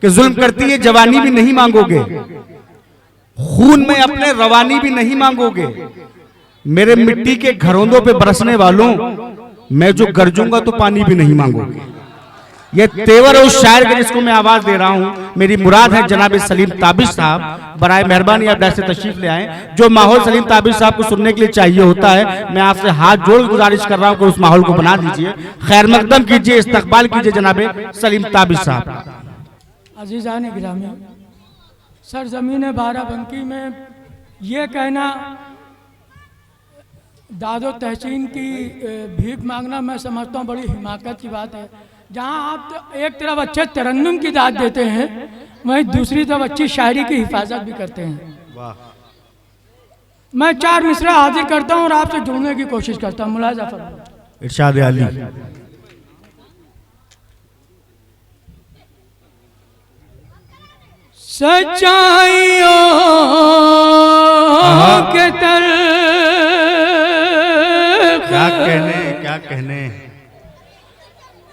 कि जुल्म करती है जवानी भी नहीं मांगोगे, खून में अपने रवानी भी नहीं मांगोगे, मेरे मिट्टी के घरोंदों पे बरसने वालों मैं जो गरजूंगा तो पानी भी नहीं मांगोगे। ये तेवर है उस शायर के जिसको मैं आवाज दे रहा हूं। मेरी मुराद है जनाब सलीम ताबिश साहब, बराए मेहरबानी आप ऐसे तशरीफ ले आए। जो माहौल सलीम ताबिश साहब को सुनने के लिए चाहिए होता है, मैं आपसे हाथ जोड़ गुजारिश कर रहा हूं कि उस माहौल को बना दीजिए, खैर मकदम कीजिए, इस्तकबाल कीजिए जनाब सलीम ताबिश साहब। अजीज़ान गिरामी, सरजमीन बाराबंकी में ये कहना दादो तहसीन की भीख मांगना मैं समझता हूँ बड़ी हिमाकत की बात है। जहाँ आप तो एक तरफ अच्छे तरन्नुम की दाद देते हैं, वहीं दूसरी तरफ अच्छी शायरी की हिफाजत भी करते हैं। मैं 4 मिसरा हाजिर करता हूँ और आपसे जुड़ने की कोशिश करता हूँ। मुलाजा फरमाइए। इरशाद अली। सच्चाइयों के तल क्या कहने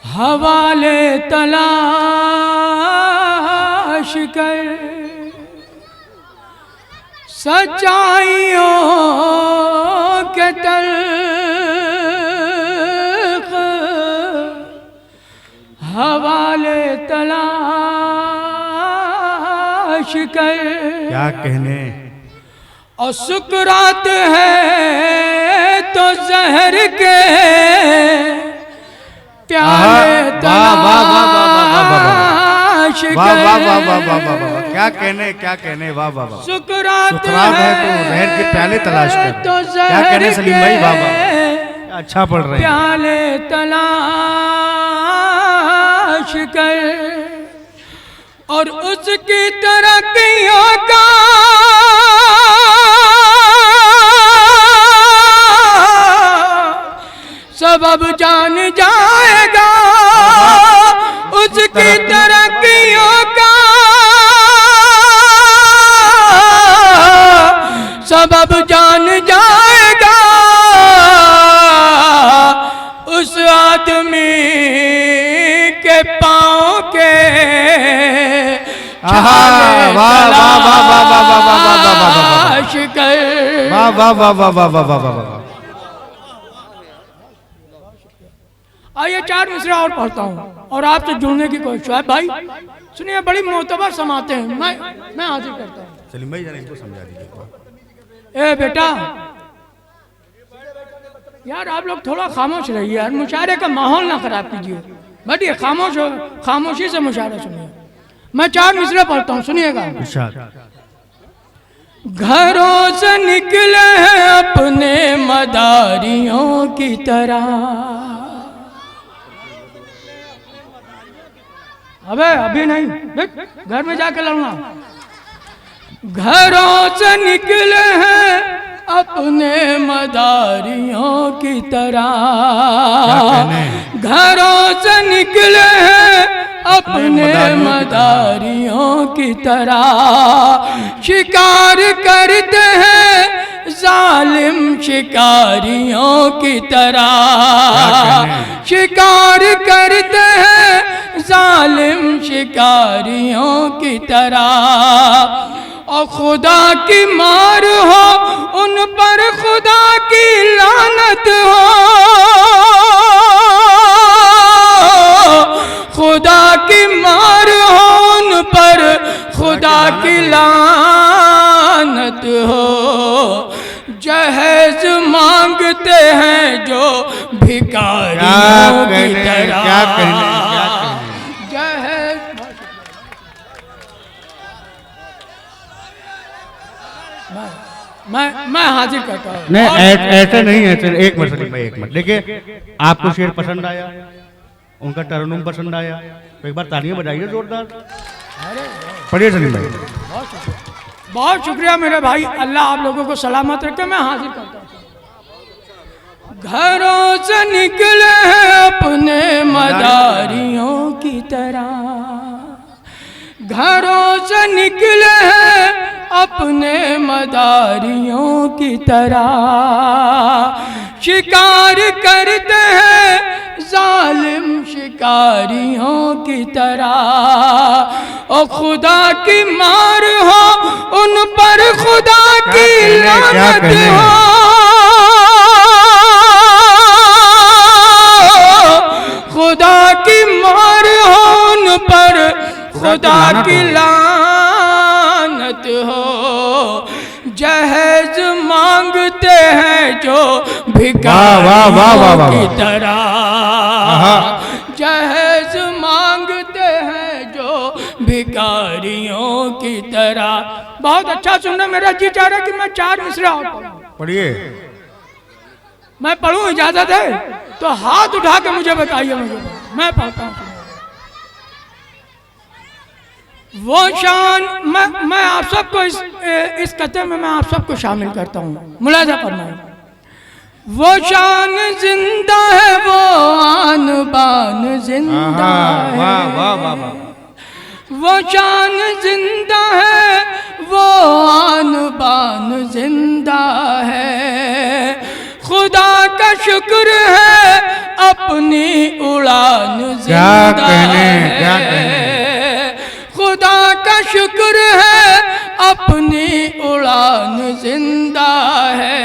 हवाले तलाश कर, सच्चाइयों के तल्ख हवाले तलाश कर। क्या कहने और सुकरात है तो जहर के प्याले तलाश कर। क्या कहने वाह वाह वाह। सुकरात है तो जहर के प्याले तलाश कर। तो क्या कहने सलीम भाई, वाह वाह, अच्छा पढ़ रहे हैं। प्याले तलाश कर और उसकी तरक्कियों का सबब जान जाएगा, उसकी तरक्कियों का सबब जान जाएगा, उस आदमी के पाँव के तलाश कर। वाह वाह वाह वाह वाह वाह वाह वाह। आइए 4 मिसरा और पढ़ता हूँ और आपसे जुड़ने की कोशिश है। भाई सुनिए, बड़ी मोतबर समाते हैं, मैं हाजिर करता हूँ। सलीम भाई जरा इनको समझा दीजिए। ए बेटा, यार आप लोग थोड़ा खामोश रहिए यार, मुशायरे का माहौल ना खराब कीजिए। बैठिए, खामोश हो, खामोशी से मुशायरा सुनिए। मैं 4 मिसरा पढ़ता हूँ, सुनिएगा। घरों से निकले हैं अपने मदारियों की तरह। अबे अभी नहीं, घर में जाके लड़ना। घरों से निकले हैं अपने मदारियों की तरह, घरों से निकले हैं अपने मदारियों की तरह, शिकार करते हैं जालिम शिकारियों की तरह, शिकार करते हैं जालिम शिकारियों की तरह। और खुदा की मार हो उन पर, खुदा की लानत हो, खुदा की मार हो उन पर, खुदा की लानत हो। जहेज मांगते हैं जो भिखारियों की तरह। जहेज मैं हाजिर करता हूँ। नहीं ऐसे नहीं, ऐसे एक मिनट सलीम भाई, एक मिनट। देखिए, आपको शेर पसंद आया, उनका तरन्नुम पसंद आया, तो एक बार तालियां बजाइए जोरदार। पढ़िए सलीम भाई। बहुत शुक्रिया मेरे भाई, अल्लाह आप लोगों को सलामत रखे। मैं हाजिर करता हूँ। घरों से निकले हैं अपने मदारियों की तरह, घरों से निकले हैं अपने मदारियों की तरह, शिकार करते हैं जालिम शिकारियों की तरह। और खुदा की मार हो उन पर खुदा की लानत हो, खुदा की मार हो उन पर खुदा की लानत हो। जहेज मांगते हैं जो भिखारियों की तरह, जहेज मांगते हैं जो भिखारियों की तरह। बहुत अच्छा सुनना, मेरा जी चाह रहा है कि मैं 4 मिसरा और पढ़िए। मैं पढ़ूं, इजाजत है तो हाथ उठा के मुझे बताइए, मैं पढ़ता हूँ। वो शान, मैं आप सबको इस कथे में मैं आप सबको शामिल करता हूँ, मुलाजा करना है। वो शान जिंदा है, वो आन बान जिंदा है, वो शान जिंदा है, वो आन बान जिंदा है। खुदा का शुक्र है अपनी उड़ान जिंदा है, खुदा का शुक्र है अपनी उड़ान जिंदा है।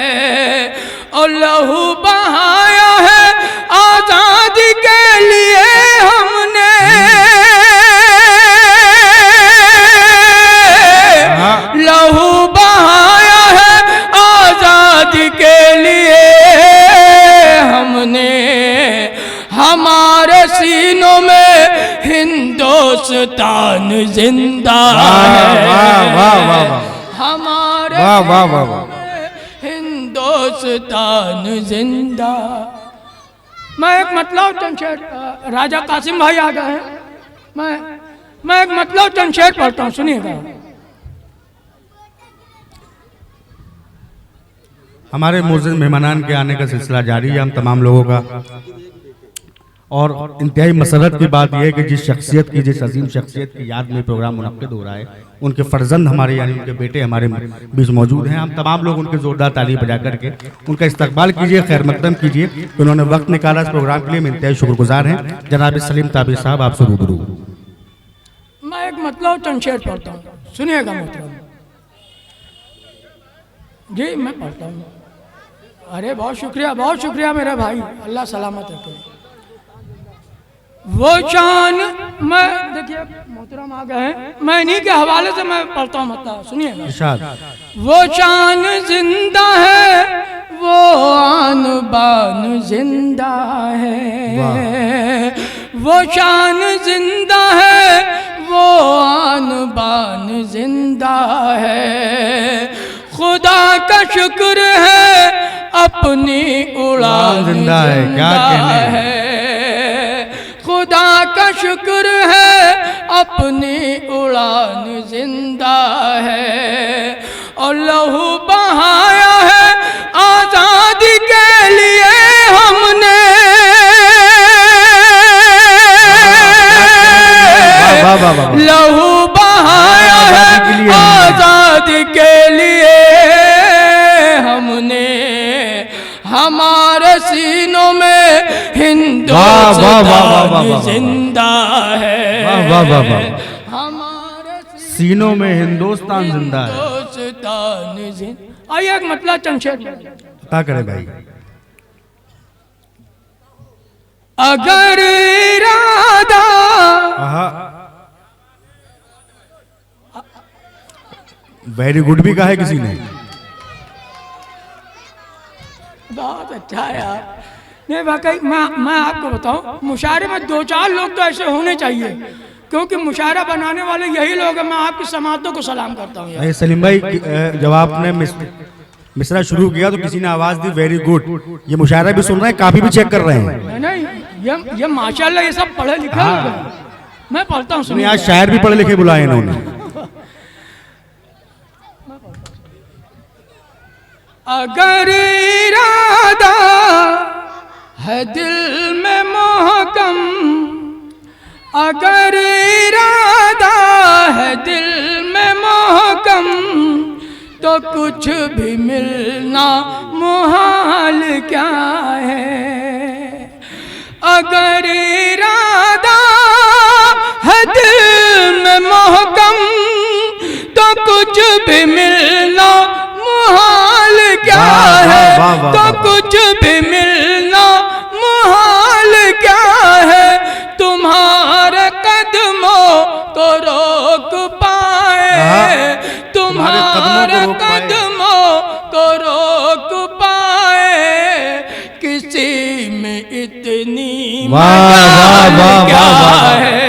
और लहू बहाया है आजादी के लिए हमने, लहू बहाया है आजादी के लिए हमने। हमारे सीनों में हिंदुस्तान जिंदा है, हमारे हिंदुस्तान जिंदा। मैं एक मतलब चंद राजा कासिम भाई आ गए हैं, मैं एक मतलब चंद शेर पढ़ता हूँ, सुनिएगा। हमारे मुअज़्ज़िज़ मेहमानान के आने का सिलसिला जारी है, हम तमाम लोगों का। और इंतहाई मसरत की बात यह है कि जिस शख्सियत की, जिस अजीम शख्सियत की याद में प्रोग्राम मुनक्किद हो रहा है, उनके फर्जंद हमारे यानी उनके बेटे हमारे बीच मौजूद हैं। हम तमाम लोग उनके जोरदार ताली बजा करके उनका इस्तकबाल कीजिए, खैर मकदम कीजिए। उन्होंने वक्त निकाला इस प्रोग्राम के लिए, हम इंतहाई शुक्रगुजार हैं। जनाब सलीम ताबिर साहब, आपसे रूबरू। मैं एक मतलब चंद शेर पढ़ता हूँ, सुनिएगा मोहतरम जी, मैं पढ़ता हूँ। अरे बहुत शुक्रिया मेरे भाई, अल्लाह सलामत रखे। वो शान, मैं देखिए मोहतरम आ गए हैं, मैं इन्हीं के हवाले से मैं पढ़ता हूँ, मतलब सुनिएगा। वो शान जिंदा है, वो आन बान जिंदा है, वो शान जिंदा है, वो आन बान जिंदा है। खुदा का शुक्र है अपनी उड़ान जिंदा है, क्या कहने। खुदा का शुक्र है अपनी उड़ान जिंदा है। और लहू बहाया है आजादी के लिए हमने, लहू बहाया है आजादी के लिए हमने। हमारे सीनों में हिंदुस्तान जिंदा है, हमारे सीनों में हिंदुस्तान जिंदा है। आइए एक मतलब चंद शेर पता करे भाई। अगर इरादा, वेरी गुड भी कहा है किसी ने, बहुत अच्छा है यार। नहीं वाकई, मैं आपको बताऊं, मुशायरे में 2-4 लोग तो ऐसे होने चाहिए, क्योंकि मुशायरा बनाने वाले यही लोग हैं। मैं आपकी समातों को सलाम करता हूँ यार। सलीम भाई, जब आपने मिसरा शुरू किया तो किसी ने आवाज दी वेरी गुड। ये मुशायरा भी सुन रहे हैं, काफी भी चेक कर रहे हैं। नहीं, ये माशाल्लाह ये सब पढ़े लिखे लोग हैं। मैं पढ़ता हूँ, सुनिए। आज शायर भी पढ़े लिखे बुलाए इन्होंने। अगर इरादा है दिल में मोहकम, अगर इरादा है दिल में मोहकम, तो कुछ भी मिलना मुहाल क्या है। अगर इरादा है दिल में मोहकम, भी मिलना मुहाल क्या है, तो कुछ भी मिलना मुहाल क्या है, तुम्हारे कदमों को रोक पाए, तुम्हारे कदमों को रोक पाए, किसी में इतनी मजाल क्या है,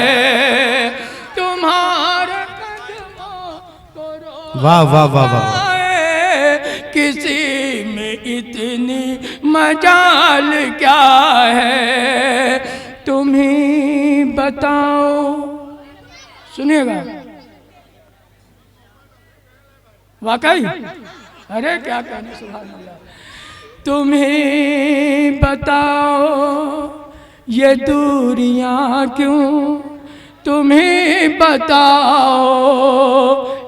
तुम्हारे कदमों को रोक पाए, किसी में इतनी मजाल क्या है, तुम ही बताओ। सुनिएगा, वाकई अरे क्या कहने, सुभान अल्लाह। तुम ही बताओ ये दूरियां क्यों, तुम ही बताओ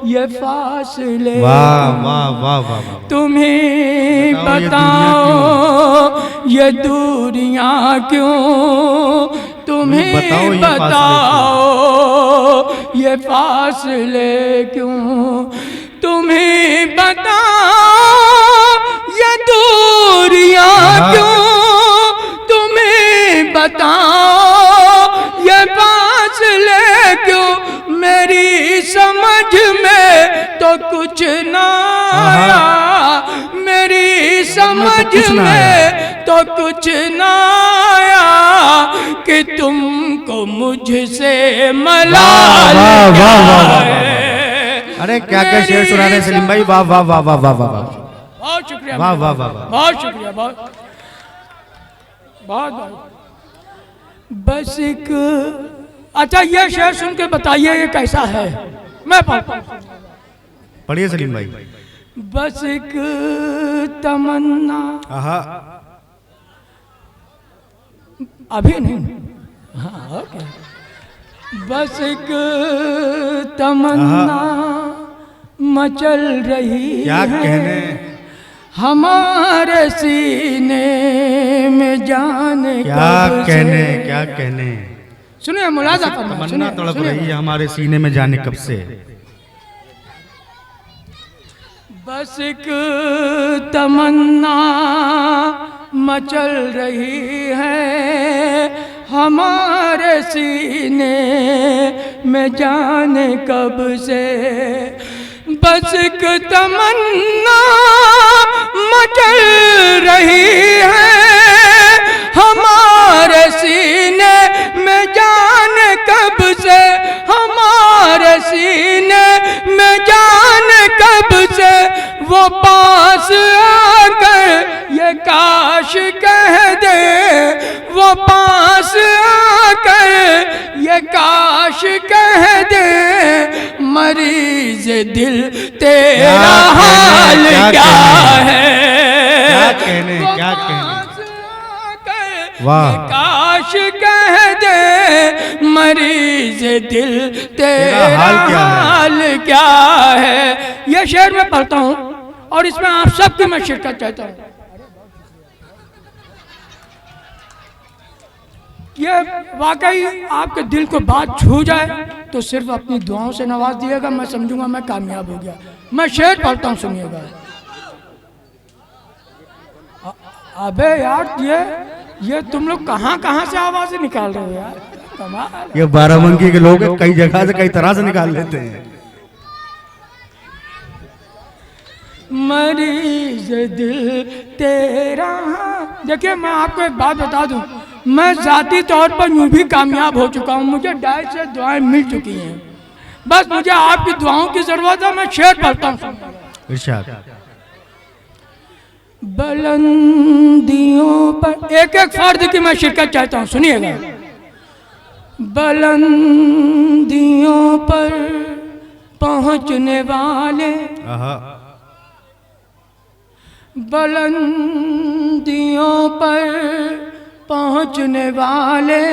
ये फासले, तुम ही बताओ ये दूरियां क्यों, तुम ही बताओ ये फासले क्यों, तुम ही बताओ ये दूरियां क्यों, तुम ही बताओ ये फासले क्यों, मेरी समझ में तो कुछ ना आया, मेरी समझ में तो कुछ ना आया, कि तुमको मुझसे मलाल क्या है। अरे क्या क्या शेर सुना रहे सलीम भाई, वाह वाह वाह वाह वाह वाह, बहुत शुक्रिया, वाह वाह वाह, बहुत शुक्रिया, बहुत बहुत बहुत। बस एक, अच्छा ये शेर सुन के बताइए ये कैसा है, मैं पढ़ता हूं, पढ़िए सलीम भाई। बस एक तमन्ना, अभी नहीं, हाँ ओके, बस एक तमन्ना मचल रही क्या है, कहने, हमारे सीने में जाने, क्या कहने, क्या कहने, सुनिए मुलाजा फरमाइए, तमन्ना तड़प रही है हमारे सीने में जाने कब से। बस एक तमन्ना मचल रही है हमारे सीने में जाने कब से, बस एक तमन्ना मचल रही है हमारे सीने में जाने कब से, हमारे सीने में जाने कब से, वो पास आकर ये काश कह दे, वो पास आकर ये काश कह दे, मरीज दिल तेरा हाल क्या है, क्या कहने, क्या कहने, वाह, काश कह दे मरीज दिल तेरा हाल क्या है। यह शेर मैं पढ़ता हूँ और इसमें आप सबकी मैं शिरकत चाहता हूँ। ये वाकई आपके दिल को बात छू जाए तो सिर्फ अपनी दुआओं से नवाज दिएगा, मैं समझूंगा मैं कामयाब हो गया। मैं शेर पढ़ता हूँ, सुनिएगा। अबे यार ये तुम लोग कहाँ से आवाज़ें निकाल रहे हो यार, कमाल। ये बाराबंकी के लोग कई जगह से कई तरह से निकाल लेते हैं। मरीज दिल तेरा, देखिए मैं आपको एक बात बता दूं, मैं जाती तौर पर यूं भी कामयाब हो चुका हूं, मुझे डाय से दुआएं मिल चुकी हैं, बस मुझे आपकी दुआओं की जरूरत है। मैं शेर पढ़ता हूं। इरशाद। बुलंदियों पर एक एक फर्द की मैं शिरकत चाहता हूं, सुनिएगा। बुलंदियों पर पहुंचने वाले, बुलंदियों पर पहुंचने वाले,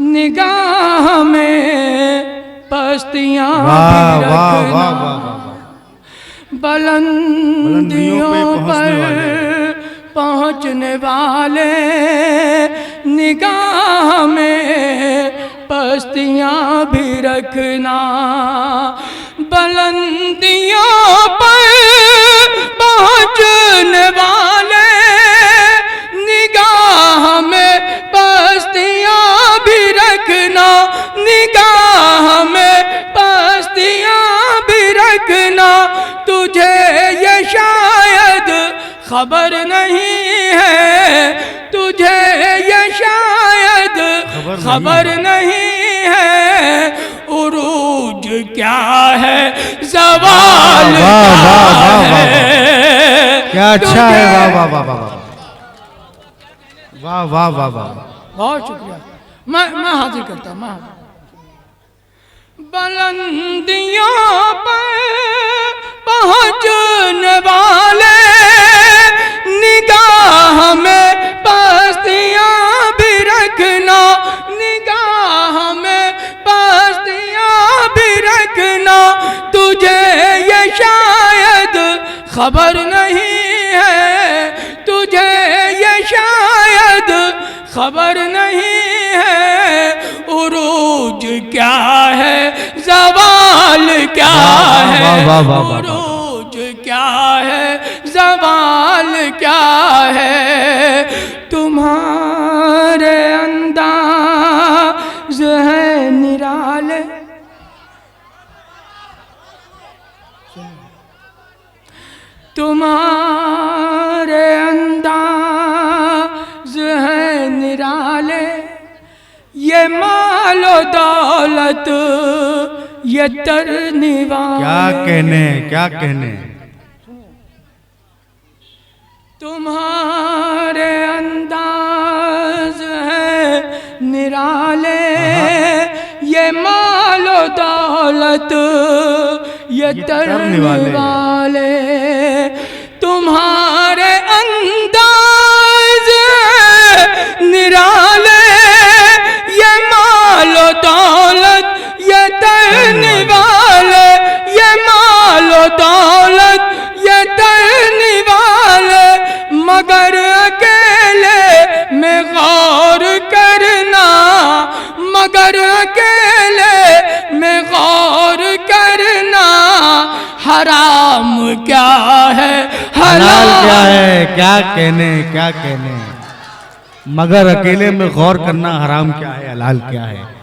निगाह में पस्तियां भी रखना। बुलंदियों पर पहुंचने वाले, निगाह में पस्तियां भी रखना। बुलंदियों पर पहुंचने वाले, निगाह में पस्तियां भी रखना, निगाह में पस्तियां भी रखना। तुझे ये शायद खबर नहीं है, तुझे ये शायद खबर नहीं है, उरूज क्या है ज़वाल क्या है। क्या अच्छा है, वाह वाह वाह वाह वाह वाह वाह वाह। बहुत शुक्रिया। मैं हाजिर करता हूँ, मैं बुलंदियों पर पहुंचने वाले, निगाह में पस्तियां भी रखना, निगाह में पस्तियां भी रखना। तुझे ये शायद खबर नहीं है, तुझे ये शायद खबर नहीं है, उरूज क्या है ज़वाल क्या है, उरूज क्या है ज़वाल क्या है। तुम्हारे अंदाज़ है निराले, तुम्हारे अंदाज़ है निराले, ये मालो दौलत ये तरने वाले। क्या कहने, क्या कहने। तुम्हारे अंदाज है निराले, ये मालो दौलत ये तरने वाले। तुम्हारे अंदाज निराले, ये मालो दौलत ये तरने वाले, ये मालो दौलत ये तरने वाले। मगर अकेले में गौर करना, मगर अकेले में गौर करना, हराम क्या है हलाल क्या है, क्या कहने, क्या कहने। मगर अकेले में गौर करना, हराम क्या है हलाल क्या है।